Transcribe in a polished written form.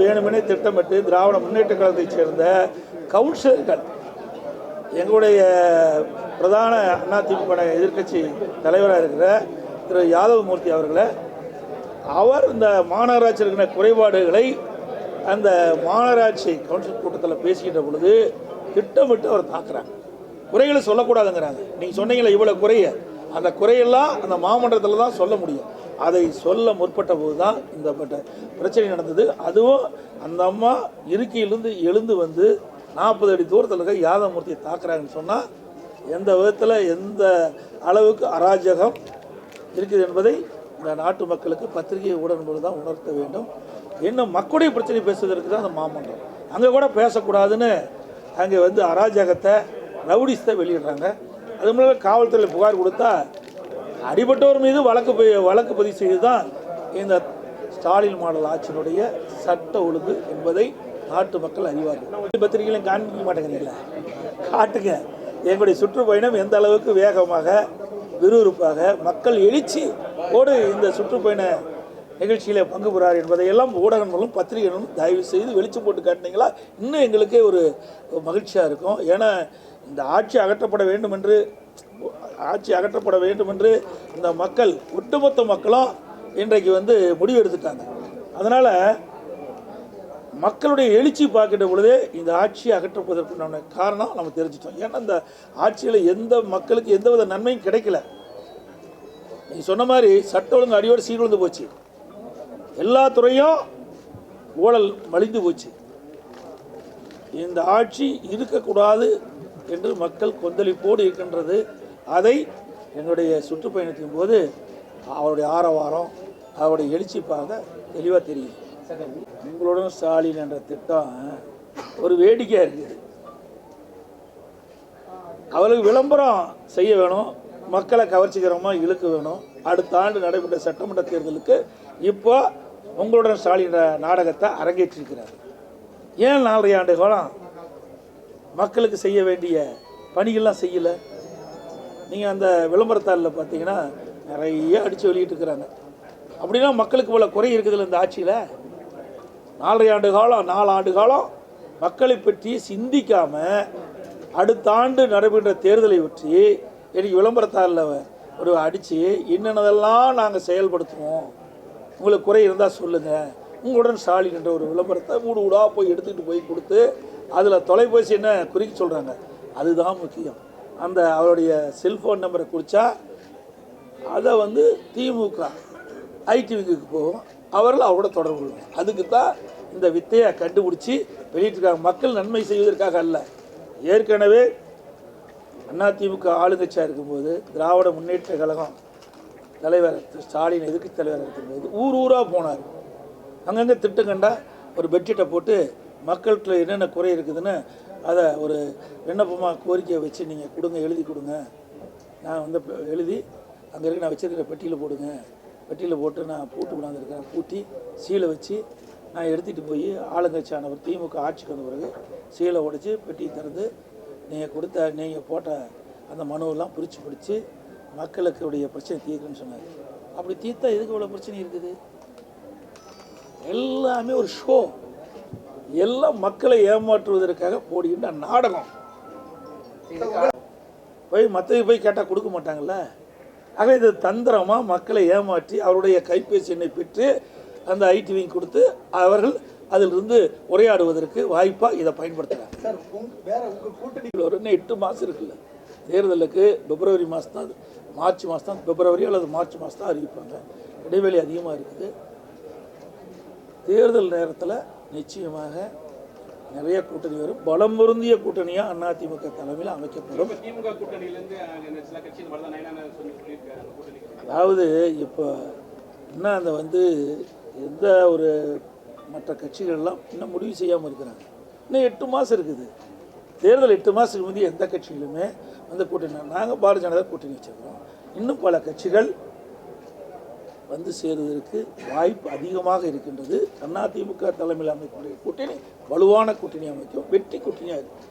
வேணுமெனே திட்டமிட்டு திராவிட முன்னேற்ற கழகத்தைச் சேர்ந்த கவுன்சிலர்கள் எங்களுடைய பிரதான அதிமுக எதிர்க்கட்சி தலைவராக இருக்கிற திரு யாதவமூர்த்தி அவர்களை அவர் இந்த மாநகராட்சியில் இருக்கிற குறைபாடுகளை அந்த மாநகராட்சி கவுன்சில் கூட்டத்தில் பேசிக்கிட்ட பொழுது திட்டமிட்டு அவர் தாக்குறாங்க. குறைகளை சொல்லக்கூடாதுங்கிறாங்க. நீங்கள் சொன்னீங்களே இவ்வளோ குறைய, அந்த குறையெல்லாம் அந்த மாமன்றத்தில் தான் சொல்ல முடியும். அதை சொல்ல முற்பட்ட போது தான் இந்த பிரச்சனை நடந்தது. அதுவும் அந்த அம்மா இருக்கையிலிருந்து எழுந்து வந்து 40 அடி தூரத்தில் இருக்க யாதவமூர்த்தியை தாக்குறாங்கன்னு சொன்னால் எந்த விதத்தில் எந்த அளவுக்கு அராஜகம் இருக்குது என்பதை இந்த நாட்டு மக்களுக்கு பத்திரிகை ஊடகம் தான் உணர்த்த வேண்டும். இன்னும் மக்களுடைய பிரச்சனை பேசுவதற்கு தான் அந்த மாமன்றம். அங்கே கூட பேசக்கூடாதுன்னு அங்கே வந்து அராஜகத்தை ரவுடிஸை வெளியிடுறாங்க. அது மூலம் காவல்துறையில் புகார் கொடுத்தா அடிபட்டவர் மீது வழக்கு பதிவு செய்து தான் இந்த ஸ்டாலின் மாடல் ஆட்சியினுடைய சட்ட ஒழுங்கு என்பதை நாட்டு மக்கள் அறிவார்கள். பத்திரிகையிலும் காண்பிக்க மாட்டேங்கிறீங்களா? காட்டுங்க. எங்களுடைய சுற்றுப்பயணம் எந்த அளவுக்கு வேகமாக விறுவிறுப்பாக மக்கள் எழுச்சி ஓடு இந்த சுற்றுப்பயண நிகழ்ச்சியில் பங்கு பெறார் என்பதையெல்லாம் ஊடகங்களும் பத்திரிகைகளும் தயவு செய்து வெளிச்சம் போட்டு காட்டினீங்களா இன்னும் எங்களுக்கே ஒரு மகிழ்ச்சியாக இருக்கும். ஏன்னா இந்த ஆட்சி அகற்றப்பட வேண்டும் என்று இந்த மக்கள் ஒட்டுமொத்த மக்களும் இன்றைக்கு வந்து முடிவு எடுத்துட்டாங்க. அதனால் மக்களுடைய எழுச்சி பார்க்கின்ற பொழுதே இந்த ஆட்சியை அகற்றப்படுவதற்குண்டான காரணம் நம்ம தெரிஞ்சிட்டோம். ஏன்னா இந்த ஆட்சியில் எந்த மக்களுக்கு எந்தவித நன்மையும் கிடைக்கல. நீங்கள் சொன்ன மாதிரி சட்ட ஒழுங்கு அடியோடு சீர்குலைந்து போச்சு. எல்லா துறையும் ஊழல் மலிந்து போச்சு. இந்த ஆட்சி இருக்கக்கூடாது என்று மக்கள் கொந்தளிப்போடு இருக்கின்றது. அதை என்னுடைய சுற்றுப்பயணத்தின் போது அவருடைய ஆரவாரம் அவருடைய எழுச்சி பார்க்க தெளிவாக தெரியும். உங்களுடன் ஸ்டாலின் என்ற திட்டம் ஒரு வேடிக்கையாக இருக்குது. அவளுக்கு விளம்பரம் செய்ய வேணும், மக்களை கவர்ச்சிகரமாக இழுக்க வேணும். அடுத்த ஆண்டு நடைபெற்ற சட்டமன்ற தேர்தலுக்கு இப்போ உங்களுடன் ஸ்டாலின் நாடகத்தை அரங்கேற்றிருக்கிறார். ஏன் 4.5 ஆண்டு காலம் மக்களுக்கு செய்ய வேண்டிய பணிகள்லாம் செய்யலை? நீங்கள் அந்த விளம்பரத்தாளில் பார்த்தீங்கன்னா நிறைய அடித்து வெளியிட்டு இருக்கிறாங்க. அப்படின்னா மக்களுக்கு இவ்வளோ குறை இருக்குதுல்ல இந்த ஆட்சியில்? 4 ஆண்டு காலம் மக்களை பற்றி சிந்திக்காமல் அடுத்த ஆண்டு நடைபெற்ற தேர்தலை பற்றி எனக்கு விளம்பரத்தாளில் ஒரு அடித்து என்னென்னதெல்லாம் நாங்கள் செயல்படுத்துவோம், உங்களுக்கு குறை இருந்தால் சொல்லுங்கள், உங்களுடன் ஸ்டாலின் என்ற ஒரு விளம்பரத்தை ஊடாக போய் எடுத்துக்கிட்டு போய் கொடுத்து அதில் தொலைபேசி என்ன குறிக்க சொல்கிறாங்க. அதுதான் முக்கியம். அந்த அவருடைய செல்ஃபோன் நம்பரை குறித்தா அதை வந்து திமுக ஐடிவிக்கு போகும், அவர்கள் அவரோட தொடர்பு கொள்ளும். அதுக்கு தான் இந்த வித்தையை கண்டுபிடிச்சி வெளியிட்டிருக்காங்க. மக்கள் நன்மை செய்வதற்காக அல்ல. ஏற்கனவே அதிமுக ஆளுங்கட்சியாக இருக்கும்போது திராவிட முன்னேற்ற கழகம் தலைவர் ஸ்டாலின் எதிர்க்கட்சி தலைவராக இருக்கும்போது ஊராக போனார். அங்கங்கே திட்டம் கண்டா ஒரு பெட்ஷீட்டை போட்டு மக்கள்கிட்ட என்னென்ன குறை இருக்குதுன்னு அதை ஒரு விண்ணப்பமாக கோரிக்கையை வச்சு நீங்கள் கொடுங்க, எழுதி கொடுங்க, நான் வந்து எழுதி அங்கே இருக்க நான் வச்சுருக்கிற பெட்டியில் போடுங்க, பெட்டியில் போட்டு நான் பூட்டு கொண்டாந்துருக்கேன், பூட்டி சீலை வச்சு நான் எடுத்துகிட்டு போய் ஆளுங்கட்சியானவர் திமுக ஆட்சிக்கு வந்த பிறகு சீலை உடைச்சி பெட்டியை திறந்து நீங்கள் போட்ட அந்த மனுவெல்லாம் பிடிச்சி மக்களுக்குடைய பிரச்சனை தீர்க்குன்னு சொன்னார். அப்படி தீர்த்தா எதுக்கு இவ்வளோ பிரச்சனை இருக்குது? எல்லாமே ஒரு ஷோ, எல்லாம் மக்களை ஏமாற்றுவதற்காக போடுகின்ற நாடகம். மற்றவங்க போய் கேட்டால் கொடுக்க மாட்டாங்கல்ல. ஆக இது தந்திரமாக மக்களை ஏமாற்றி அவருடைய கைபேசி எண்ணை பெற்று அந்த ஐடிவிங் கொடுத்து அவர்கள் அதிலிருந்து உரையாடுவதற்கு வாய்ப்பாக இதை பயன்படுத்துகிறாங்க. சார், ஒரு 8 மாதம் இருக்குல்ல தேர்தலுக்கு, பிப்ரவரி மாதம் தான், மார்ச் மாதம் தான், பிப்ரவரி அல்லது மார்ச் மாதம் தான் அறிவிப்பாங்க. இடைவெளி அதிகமாக இருக்குது. தேர்தல் நேரத்தில் நிச்சயமாக நிறைய கூட்டணி வரும். பலம் பொருந்திய கூட்டணியாக அதிமுக தலைமையில் அமைக்கப்படும். அதாவது இப்போ இன்னும் அந்த வந்து எந்த ஒரு மற்ற கட்சிகள்லாம் இன்னும் முடிவு செய்யாமல் இருக்கிறாங்க. இன்னும் 8 மாதம் இருக்குது தேர்தல். 8 மாதத்துக்கு முந்தைய எந்த கட்சிகளுமே வந்து கூட்டணி, நாங்கள் பாரதிய ஜனதா கூட்டணி வச்சுருக்கிறோம். இன்னும் பல கட்சிகள் வந்து சேருவதற்கு வாய்ப்பு அதிகமாக இருக்கின்றது. அதிமுக தலைமையில் அமைக்கக்கூடிய கூட்டணி வலுவான கூட்டணி அமைக்கும், வெற்றி கூட்டணியாக இருக்கும்.